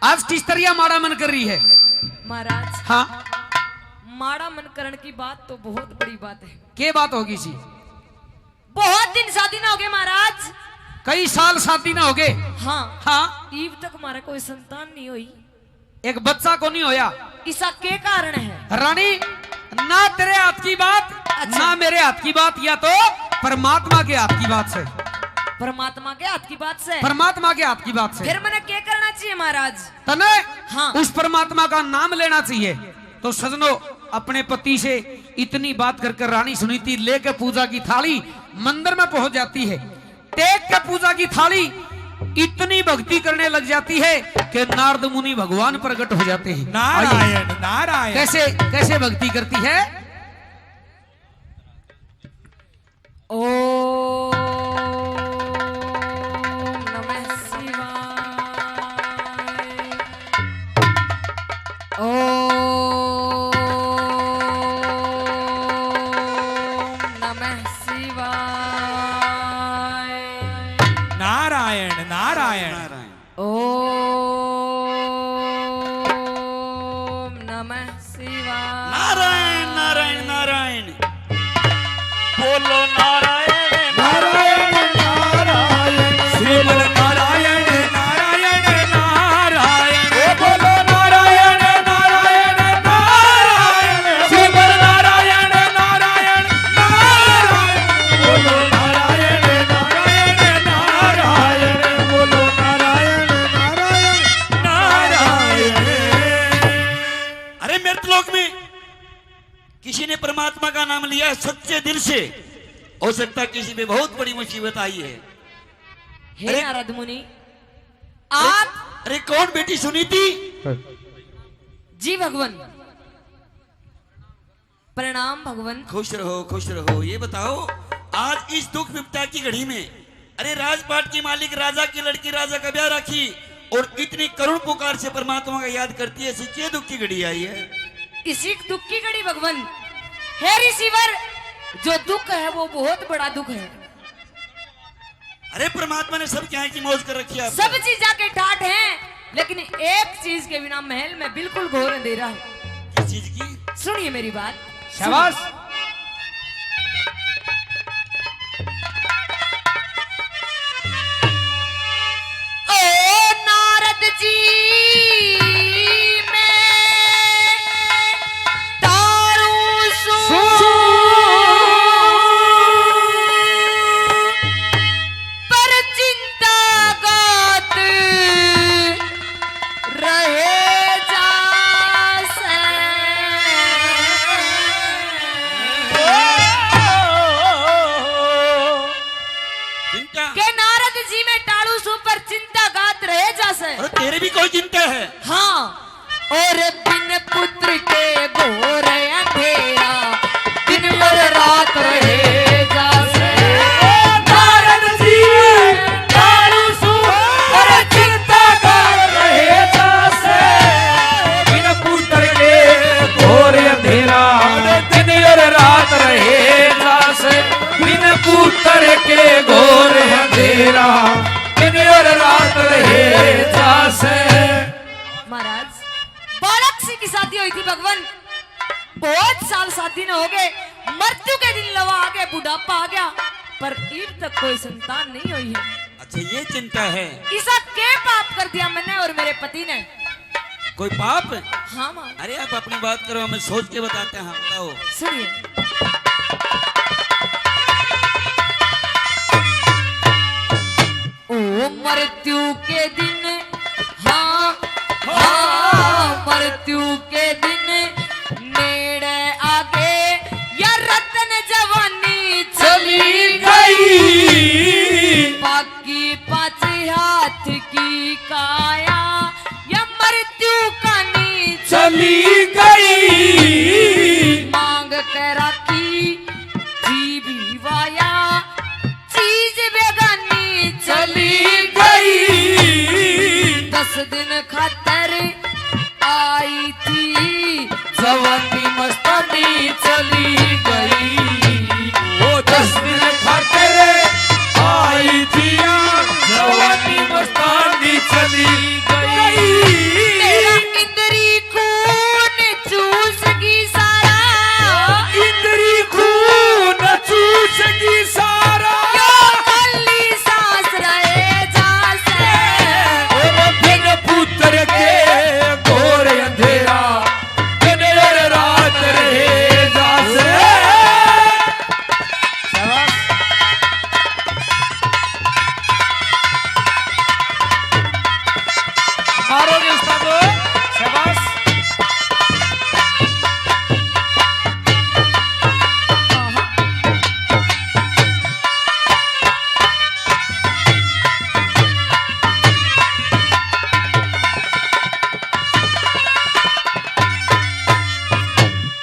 आज किस तरह माड़ा मन कर रही है महाराज। हाँ माड़ा मन करण की बात तो बहुत बड़ी बात है। क्या बात होगी सी? बहुत दिन शादी ना हो गए महाराज। कई साल शादी ना हो गए। हाँ हाँ ईब तक हमारा कोई संतान नहीं हुई। एक बच्चा को नहीं होया। इसका क्या कारण है रानी? ना तेरे हाथ की बात ना मेरे हाथ की बात, या तो परमात्मा के हाथ की बात से। परमात्मा के हाथ की बात से? परमात्मा के हाथ की बात से। फिर मैंने क्या करना चाहिए महाराज? तने हाँ। उस परमात्मा का नाम लेना चाहिए। तो सजनो अपने पति से इतनी बात करके रानी सुनीति लेकर पूजा की थाली मंदिर में पहुंच जाती है। टेक के पूजा की थाली इतनी भक्ति करने लग जाती है कि नारद मुनि भगवान प्रकट हो जाते हैं। नारायण नारायण। कैसे कैसे भक्ति करती है? ओ नमः शिवाय। ओ नमः शिवाय। नारायण नारायण। ओम नमः शिवाय। नारायण नारायण नारायण। बोलो नारायण नारायण नारायण। श्रीमन नारायण नारायण नारायण। ओ बोलो नारायण नारायण नारायण। श्रीमन नारायण नारायण नारायण। बोलो नारायण नारायण नारायण। बोलो नारायण नारायण नारायण। अरे मृतलोक में किसी ने परमात्मा का नाम लिया सच्चे दिल से, हो सकता किसी पे बहुत बड़ी मुसीबत आई है। हे नारद मुनि आप। अरे कौन बेटी सुनीति? जी भगवान। प्रणाम भगवान। खुश रहो खुश रहो। ये बताओ आज इस दुख विपदा की घड़ी में, अरे राजपाट की मालिक राजा की लड़की राजा का ब्याह रखी और इतनी करुण पुकार से परमात्मा का याद करती है, ऐसी दुख की घड़ी आई है। इसी दुख की घड़ी भगवान। हे ऋषिवर, जो दुख है वो बहुत बड़ा दुख है। अरे परमात्मा ने सब क्या है की मौज कर रखी है। सब चीजा के ठाट हैं, लेकिन एक चीज के बिना महल में बिल्कुल घोर अंधेरा है। किस चीज की? सुनिए मेरी बात। शाबाश। ओ नारद जी तेरे भी कोई चिंता है? हाँ। और बिन पुत्र के घोर अंधेरा, दिन और रात रहे जासे। नारद जी तारू सु और चिंता कर रहे जासे। बिन पुत्र के घोर अंधेरा, दिन और रात रहे जासे। बिन पुत्र के घोर अंधेरा, दिन और रात रहे जासे। महाराज बालक सी की शादी हुई थी भगवान। बहुत साल शादी न हो गए, मृत्यु के दिन लवा आ गए, बुढ़ापा आ गया, पर अब तक कोई संतान नहीं हुई है। अच्छा ये चिंता है। ऐसा क्या पाप कर दिया मैंने और मेरे पति ने? कोई पाप? हाँ माँ। अरे आप अपनी बात करो, हमें सोच के बताते हैं। बताओ। सुनिए। ओ मृत्यु के दिन, हाँ हाँ मृत्यु के दिन नेड़े आगे, या रतन जवानी चली गई। बाकी 5 हाथ की काया, या मृत्यु कानी चली गई। मांग कर राखी जी भी वाया, चीज बेगानी चली गई। 10 दिन खातर आई थी, जवानी मस्तानी चली गई। वो 10 दिन खातिर आई थी, जवानी मस्तानी चली गई। मेरा इंद्री खून चूसगी सारा इंद्री खून चूसगी सारा क्यों खाली सांस रहे जासे और बिन पुत्र के घोर अंधेरा दिन और रात रहे जासे मारोगे उस्तादो शाबाश।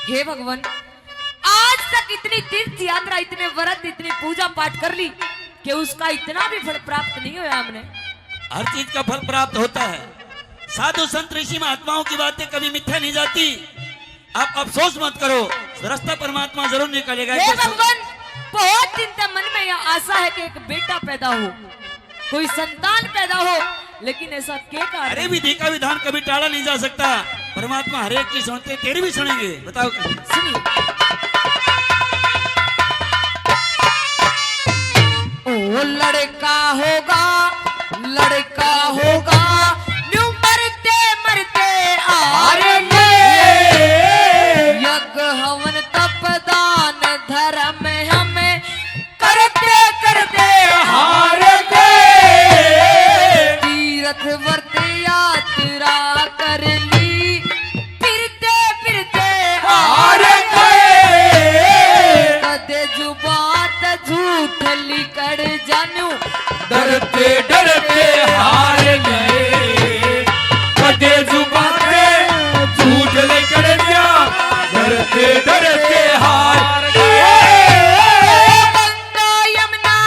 हे भगवान, आज तक इतनी तीर्थ यात्रा, इतने व्रत, इतनी पूजा पाठ कर ली कि उसका इतना भी फल प्राप्त नहीं हुआ हमने। हर चीज का फल प्राप्त होता है। साधु संत ऋषि महात्माओं की बातें कभी मिथ्या नहीं जाती। आप अफसोस मत करो, रास्ता परमात्मा जरूर निकालेगा। हे भगवान, बहुत दिन तक मन में यह आशा है कि एक बेटा पैदा हो, कोई संतान पैदा हो, लेकिन ऐसा क्या कारण? अरे विधि का विधान कभी टाला नहीं जा सकता। परमात्मा हर एक की सुनते, तेरी भी सुनेंगे। बताओ सुनिए। ओ लड़का होगा, लड़का होगा, न्यू मरते मरते आएंगे। यज्ञ हवन तप दान धर्म हमें करते करते हारेंगे। तीर्थ व्रत यात्रा कर ली, फिरते फिरते हारेंगे। कदे जुबात झूठ लिकड़ जानू डरते डरते हार गए। कदे जुबाते झूठ लेकर गया। डरते डरते हार गए। गंगा यमुना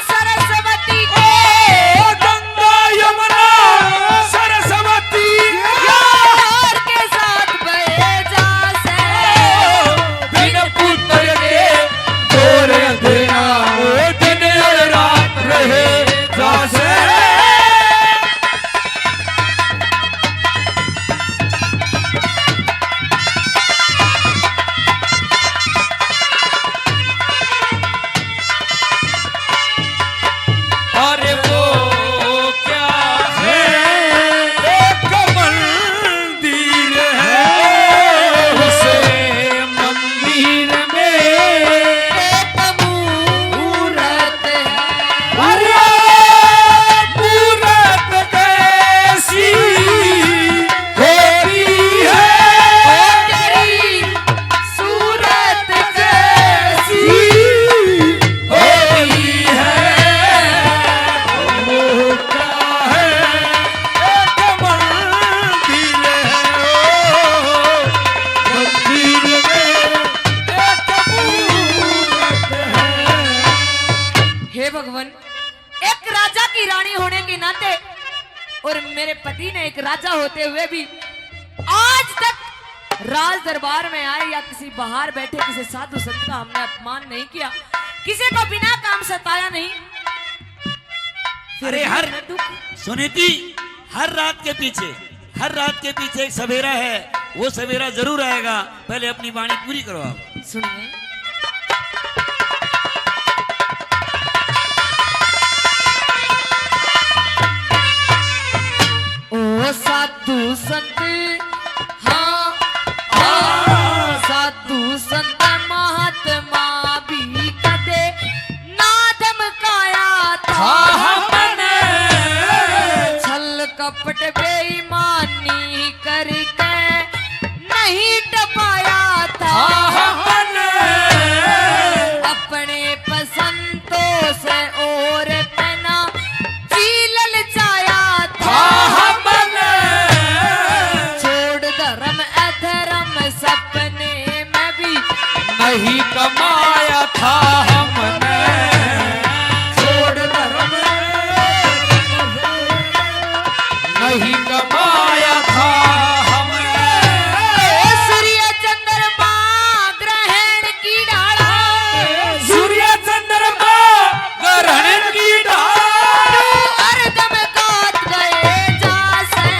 सरस्वती ओ गंगा यमुना सरस्वती यार के साथ बहे जासे बिन पुत्र के घोर अंधेरा दिन और रात रहे जासे। अरे वो क्या है? एक मंदिर है, उसे मंदिर में एक मूरत है। अरे मूरत कैसी होती है। तेरी सूरत जैसी होती है। वो क्या है? एक मंदिर है, ओ मंदिर में एक मूरत है। हे भगवान, एक राजा की रानी होने के नाते और मेरे पति ने एक राजा होते हुए भी आज तक राज दरबार में आए या किसी बाहर बैठे किसी साधु संत का हमने अपमान नहीं किया, किसी को बिना काम सताया नहीं। फिर अरे भी हर मैं दुख सुनीति, हर रात के पीछे एक सवेरा है। वो सवेरा जरूर आएगा। पहले अपनी वाणी पूरी करो आप। सुनिए। ओ साधु संत, हाँ हाँ, साधु संत महात्मा भी कदे ना धमकाया था हमने छल कपट बेईमानी करके नहीं टपाया था हमने अपने पसंदों से और पहना जी ललचाया था हमने छोड़ धर्म अधर्म सपने में भी नहीं कमाया था। हमने छोड़ धर्म नहीं कमाया था। हमने सूर्य चंद्रमा ग्रहण की डाला सूर्य चंद्रमा ग्रहण की ढाल हरदम गात गए जासे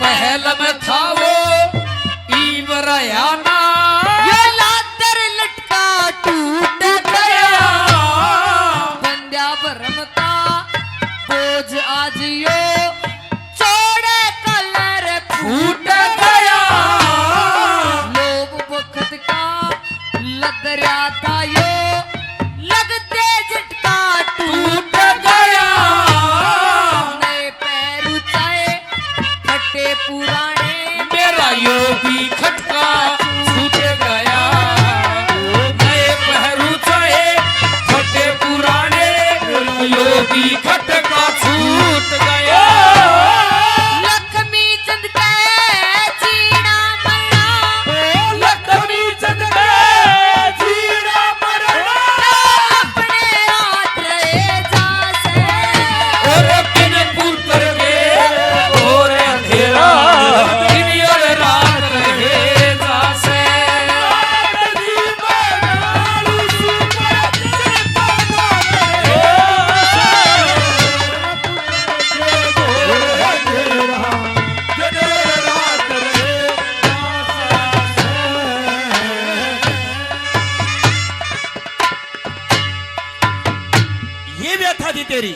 पहल में था वो इब्राहिम ये लातर लटका टूट गया बंद्या भरम का बोझ आज यो चौड़े कलर फूट गया लोग वक्त का लदरिया था यो लगते झटका टूट गया नए पैर ऊंचाए फटे पुराने मेरा यो भी खटका छूट गया नए पहरू चाहे फटे पुराने मेरा यो भी खटका छूट गया लक्ष्मी चंद के जीना मरना लक्ष्मी चंद के जीना मरना अपने हाथ रहे जासे और बिन पुत्र के और अंधेरा दिन और रात रहे जासे ये व्यथा थी तेरी